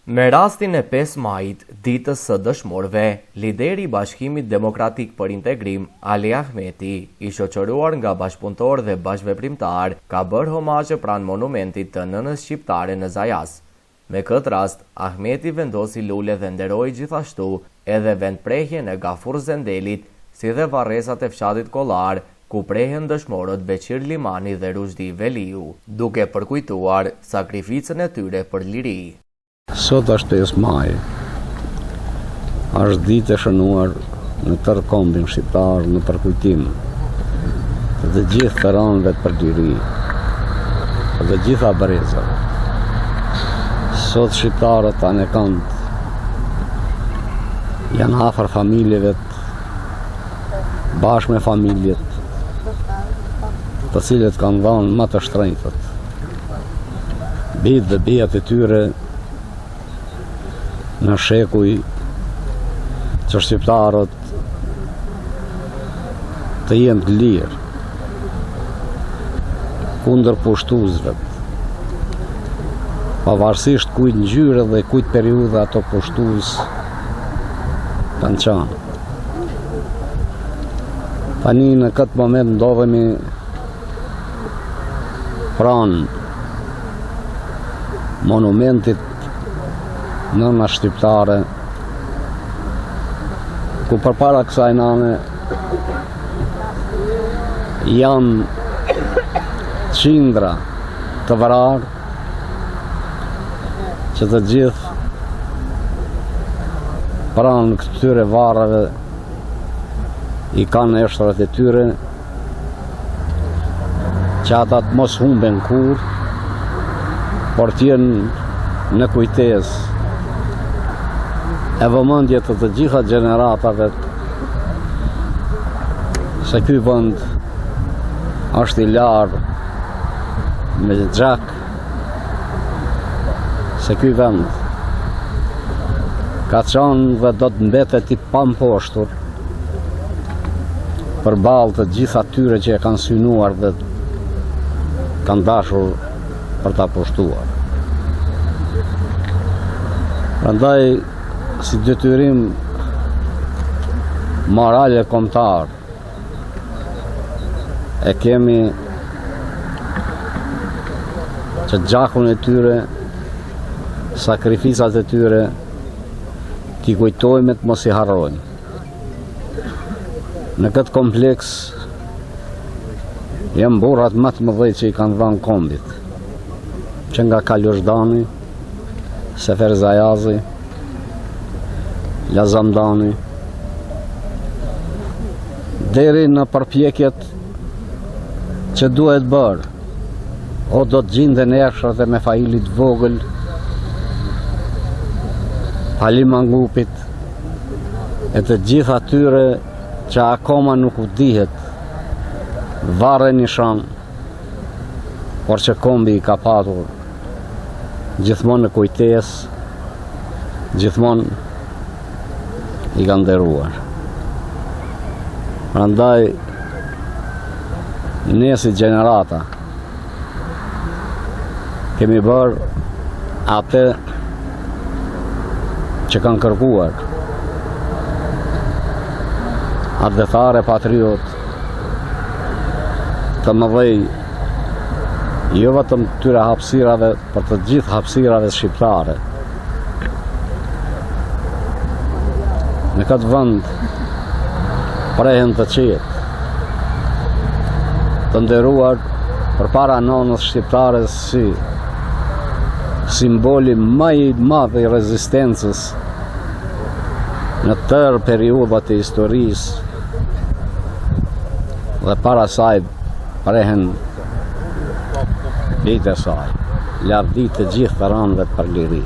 Me rastin e 5 majit, ditës së dëshmorëve, lideri i Bashkimit Demokratik për Integrim, Ali Ahmeti, i shoqëruar nga bashkëpunëtor dhe bashkëveprimtar, ka bërë homazhe pranë monumentit të nënës shqiptare në Zajas. Me këtë rast, Ahmeti vendosi lule dhe nderoi gjithashtu edhe vendprehjen e Gafur Zendelit, si dhe varresat e fshatit Kollar, ku prehen dëshmorët Beqir Limani dhe Rushdi Veliu, duke përkujtuar sakrificën e tyre për liri. Sot është 5 maj, është ditë e shënuar në tërë kombin shqiptar në përkujtim të gjithë veteranëve për liri, të gjitha brezave. Sot shqiptarët anekant janë afër familjeve, bashkë me familjet, të cilët kanë dhënë më të shtrenjtët. Bijtë dhe bijat e tyre në shekuj që shqiptarët të jenë të lirë kundër pushtuesve, pavarësisht kujt ngjyrë dhe kujt periudhë ato pushtues kanë qenë. Tani në këtë moment ndodhemi pranë monumentit nëna shqiptare, ku përpara kësaj nane janë qindra të vrarë që të gjithë pranë këtyre varreve i kanë eshtrat e tyre, që ata të mos humben kur, por t'jenë në kujtesë e vëmendje të gjitha gjeneratave se ky vend është i larë me gjak, se ky vend ka qenë dhe do të mbetet i pamposhtur përballë të gjitha atyre që e kanë synuar dhe kanë dashur për ta pushtuar. Prandaj, si detyrim moral e kombëtar, e kemi që gjakun e tyre, sakrificat e tyre, t'i kujtojmë të mos i harrojmë. Në këtë kompleks janë burrat më të mëdhenj që i kanë dhënë kombit, që nga Kaloshdani, Sefer Zajazi, Lazamdani, deri në përpjekjet që duhet bërë, o do të gjinden ershrat e me failit vogël, Halim Mangupit, e të gjitha atyre që akoma nuk u dihet, varre nishan, por që kombi i ka patur gjithmonë në kujtesë, gjithmonë i kanë nderuar. Prandaj, ne si gjenerata kemi bërë atë që kanë kërkuar ardhëtare patriot të mëdhej, jo vetëm tyre hapësirave, për të gjithë hapësirave shqiptare. Në këtë vend prehen të qetë, të nderuar përpara nënës shqiptare si simboli më i madh i rezistencës në tërë periudhat e historisë, dhe para saj prehen ditë e saj, lardit të gjithë veteranëve për liri.